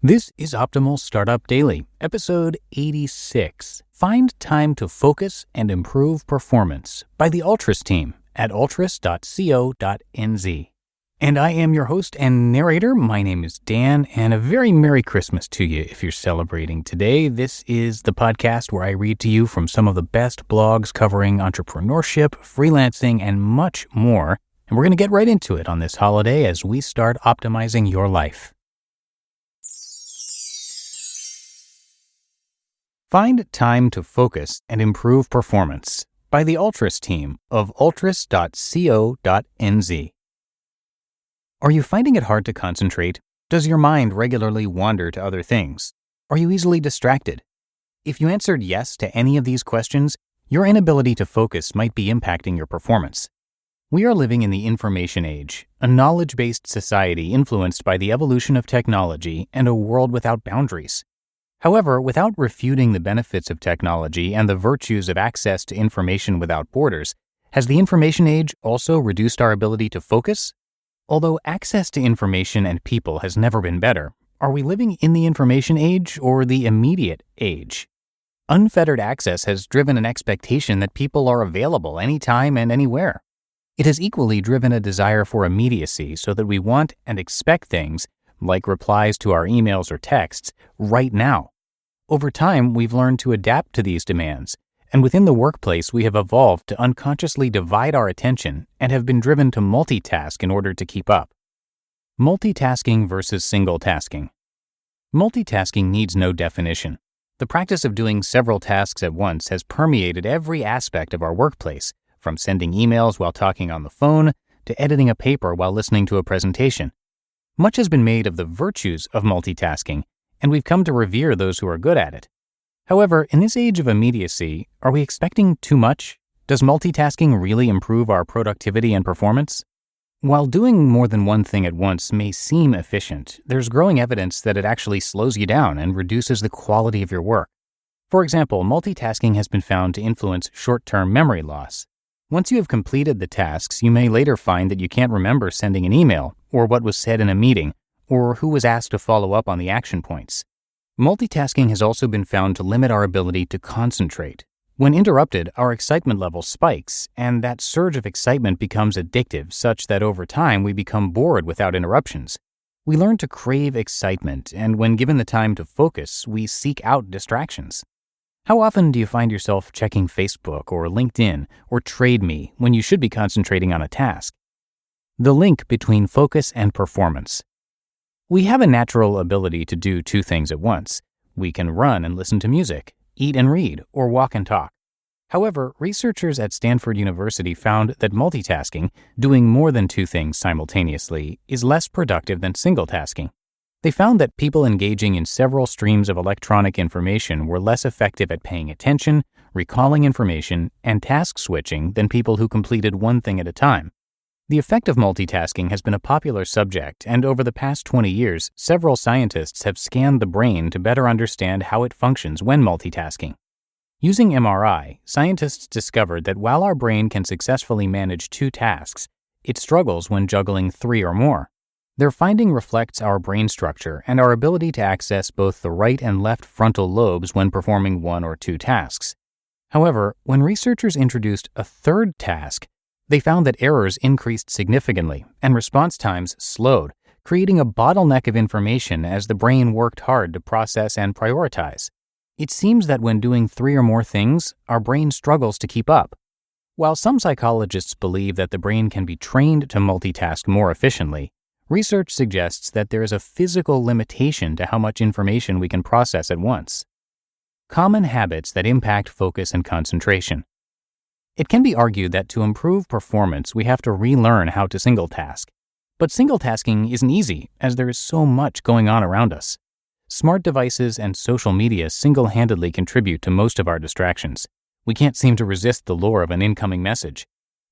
This is Optimal Startup Daily, episode 86. Find time to focus and improve performance by the Altris team at altris.co.nz. And I am your host and narrator. My name is Dan, and a very Merry Christmas to you if you're celebrating today. This is the podcast where I read to you from some of the best blogs covering entrepreneurship, freelancing, and much more. And we're going to get right into it on this holiday as we start optimizing your life. Find time to focus and improve performance by the Altris team of altris.co.nz. Are you finding it hard to concentrate? Does your mind regularly wander to other things? Are you easily distracted? If you answered yes to any of these questions, your inability to focus might be impacting your performance. We are living in the information age, a knowledge-based society influenced by the evolution of technology and a world without boundaries. However, without refuting the benefits of technology and the virtues of access to information without borders, has the information age also reduced our ability to focus? Although access to information and people has never been better, are we living in the information age or the immediate age? Unfettered access has driven an expectation that people are available anytime and anywhere. It has equally driven a desire for immediacy so that we want and expect things, like replies to our emails or texts, right now. Over time, we've learned to adapt to these demands, and within the workplace, we have evolved to unconsciously divide our attention and have been driven to multitask in order to keep up. Multitasking versus single tasking. Multitasking needs no definition. The practice of doing several tasks at once has permeated every aspect of our workplace, from sending emails while talking on the phone to editing a paper while listening to a presentation. Much has been made of the virtues of multitasking, and we've come to revere those who are good at it. However, in this age of immediacy, are we expecting too much? Does multitasking really improve our productivity and performance? While doing more than one thing at once may seem efficient, there's growing evidence that it actually slows you down and reduces the quality of your work. For example, multitasking has been found to influence short-term memory loss. Once you have completed the tasks, you may later find that you can't remember sending an email, or what was said in a meeting, or who was asked to follow up on the action points. Multitasking has also been found to limit our ability to concentrate. When interrupted, our excitement level spikes, and that surge of excitement becomes addictive such that over time we become bored without interruptions. We learn to crave excitement, and when given the time to focus, we seek out distractions. How often do you find yourself checking Facebook or LinkedIn or TradeMe when you should be concentrating on a task? The link between focus and performance. We have a natural ability to do two things at once. We can run and listen to music, eat and read, or walk and talk. However, researchers at Stanford University found that multitasking, doing more than two things simultaneously, is less productive than single tasking. They found that people engaging in several streams of electronic information were less effective at paying attention, recalling information, and task switching than people who completed one thing at a time. The effect of multitasking has been a popular subject, and over the past 20 years, several scientists have scanned the brain to better understand how it functions when multitasking. Using MRI, scientists discovered that while our brain can successfully manage two tasks, it struggles when juggling three or more. Their finding reflects our brain structure and our ability to access both the right and left frontal lobes when performing one or two tasks. However, when researchers introduced a third task, they found that errors increased significantly and response times slowed, creating a bottleneck of information as the brain worked hard to process and prioritize. It seems that when doing three or more things, our brain struggles to keep up. While some psychologists believe that the brain can be trained to multitask more efficiently, research suggests that there is a physical limitation to how much information we can process at once. Common habits that impact focus and concentration. It can be argued that to improve performance, we have to relearn how to single task. But single tasking isn't easy, as there is so much going on around us. Smart devices and social media single-handedly contribute to most of our distractions. We can't seem to resist the lure of an incoming message.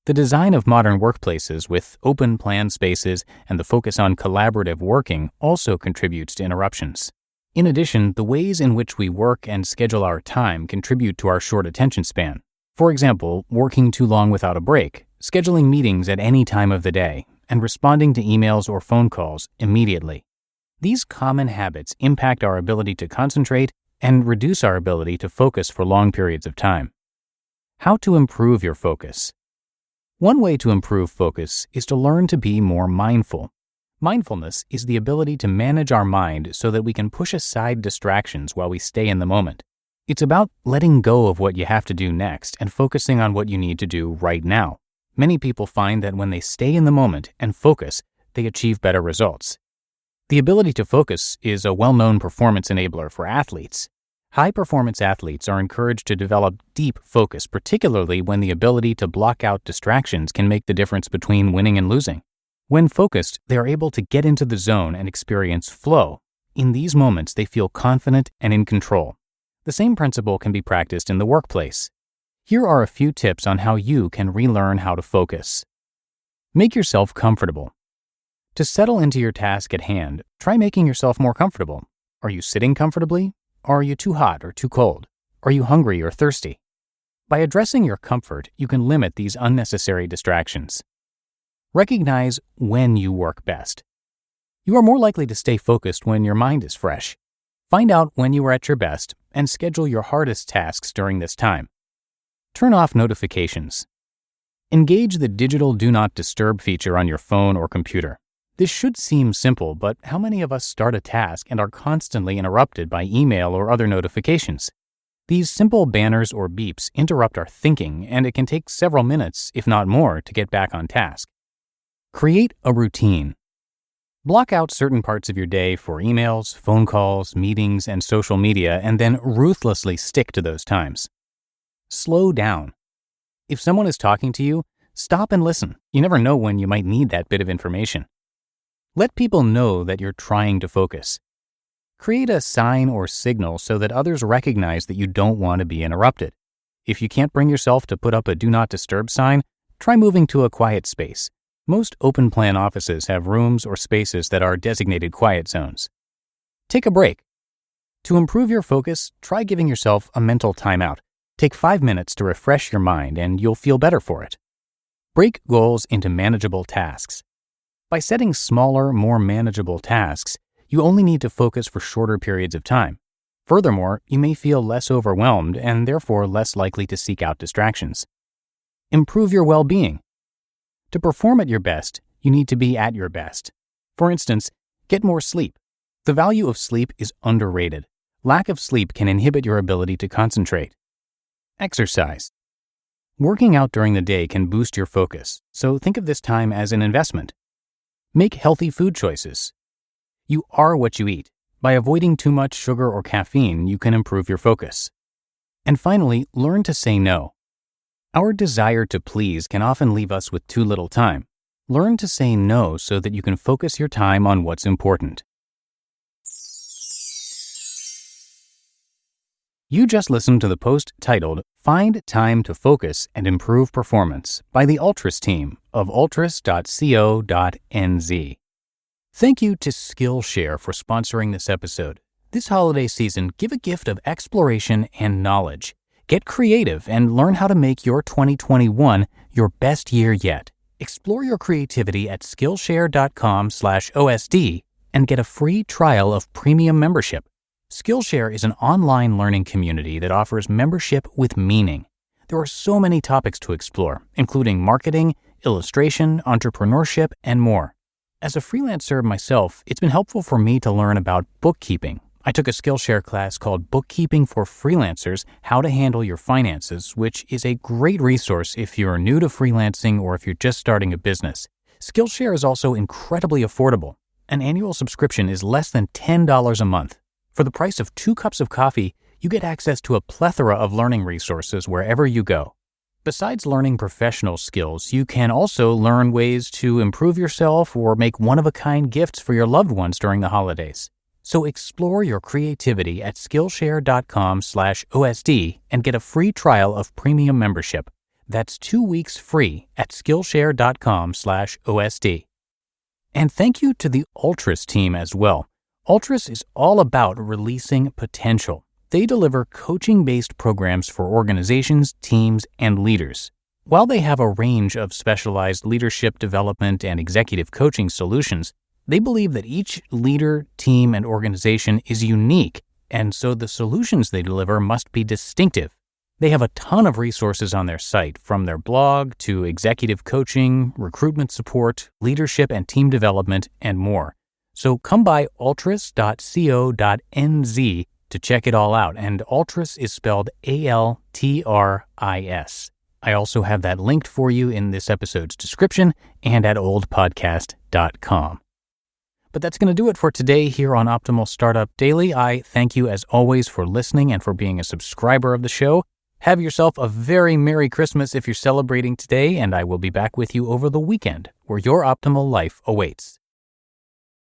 The design of modern workplaces with open plan spaces and the focus on collaborative working also contributes to interruptions. In addition, the ways in which we work and schedule our time contribute to our short attention span. For example, working too long without a break, scheduling meetings at any time of the day, and responding to emails or phone calls immediately. These common habits impact our ability to concentrate and reduce our ability to focus for long periods of time. How to improve your focus. One way to improve focus is to learn to be more mindful. Mindfulness is the ability to manage our mind so that we can push aside distractions while we stay in the moment. It's about letting go of what you have to do next and focusing on what you need to do right now. Many people find that when they stay in the moment and focus, they achieve better results. The ability to focus is a well-known performance enabler for athletes. High-performance athletes are encouraged to develop deep focus, particularly when the ability to block out distractions can make the difference between winning and losing. When focused, they are able to get into the zone and experience flow. In these moments, they feel confident and in control. The same principle can be practiced in the workplace. Here are a few tips on how you can relearn how to focus. Make yourself comfortable. To settle into your task at hand, try making yourself more comfortable. Are you sitting comfortably? Are you too hot or too cold? Are you hungry or thirsty? By addressing your comfort, you can limit these unnecessary distractions. Recognize when you work best. You are more likely to stay focused when your mind is fresh. Find out when you are at your best and schedule your hardest tasks during this time. Turn off notifications. Engage the digital Do Not Disturb feature on your phone or computer. This should seem simple, but how many of us start a task and are constantly interrupted by email or other notifications? These simple banners or beeps interrupt our thinking, and it can take several minutes, if not more, to get back on task. Create a routine. Block out certain parts of your day for emails, phone calls, meetings, and social media, and then ruthlessly stick to those times. Slow down. If someone is talking to you, stop and listen. You never know when you might need that bit of information. Let people know that you're trying to focus. Create a sign or signal so that others recognize that you don't want to be interrupted. If you can't bring yourself to put up a Do Not Disturb sign, try moving to a quiet space. Most open-plan offices have rooms or spaces that are designated quiet zones. Take a break. To improve your focus, try giving yourself a mental timeout. Take 5 minutes to refresh your mind and you'll feel better for it. Break goals into manageable tasks. By setting smaller, more manageable tasks, you only need to focus for shorter periods of time. Furthermore, you may feel less overwhelmed and therefore less likely to seek out distractions. Improve your well-being. To perform at your best, you need to be at your best. For instance, get more sleep. The value of sleep is underrated. Lack of sleep can inhibit your ability to concentrate. Exercise. Working out during the day can boost your focus, so think of this time as an investment. Make healthy food choices. You are what you eat. By avoiding too much sugar or caffeine, you can improve your focus. And finally, learn to say no. Our desire to please can often leave us with too little time. Learn to say no so that you can focus your time on what's important. You just listened to the post titled, Find Time to Focus and Improve Performance by the Altris team of altris.co.nz. Thank you to Skillshare for sponsoring this episode. This holiday season, give a gift of exploration and knowledge. Get creative and learn how to make your 2021 your best year yet. Explore your creativity at Skillshare.com/OSD and get a free trial of premium membership. Skillshare is an online learning community that offers membership with meaning. There are so many topics to explore, including marketing, illustration, entrepreneurship, and more. As a freelancer myself, it's been helpful for me to learn about bookkeeping. I took a Skillshare class called Bookkeeping for Freelancers, How to Handle Your Finances, which is a great resource if you're new to freelancing or if you're just starting a business. Skillshare is also incredibly affordable. An annual subscription is less than $10 a month. For the price of 2 cups of coffee, you get access to a plethora of learning resources wherever you go. Besides learning professional skills, you can also learn ways to improve yourself or make one-of-a-kind gifts for your loved ones during the holidays. So explore your creativity at Skillshare.com/OSD and get a free trial of premium membership. That's 2 weeks free at Skillshare.com/OSD. And thank you to the Altris team as well. Altris is all about releasing potential. They deliver coaching-based programs for organizations, teams, and leaders. While they have a range of specialized leadership development and executive coaching solutions, They believe that each leader, team, and organization is unique, and so the solutions they deliver must be distinctive. They have a ton of resources on their site, from their blog to executive coaching, recruitment support, leadership and team development, and more. So come by altris.co.nz to check it all out, and Altris is spelled Altris. I also have that linked for you in this episode's description and at oldpodcast.com. But that's going to do it for today here on Optimal Startup Daily. I thank you as always for listening and for being a subscriber of the show. Have yourself a very Merry Christmas if you're celebrating today, and I will be back with you over the weekend where your optimal life awaits.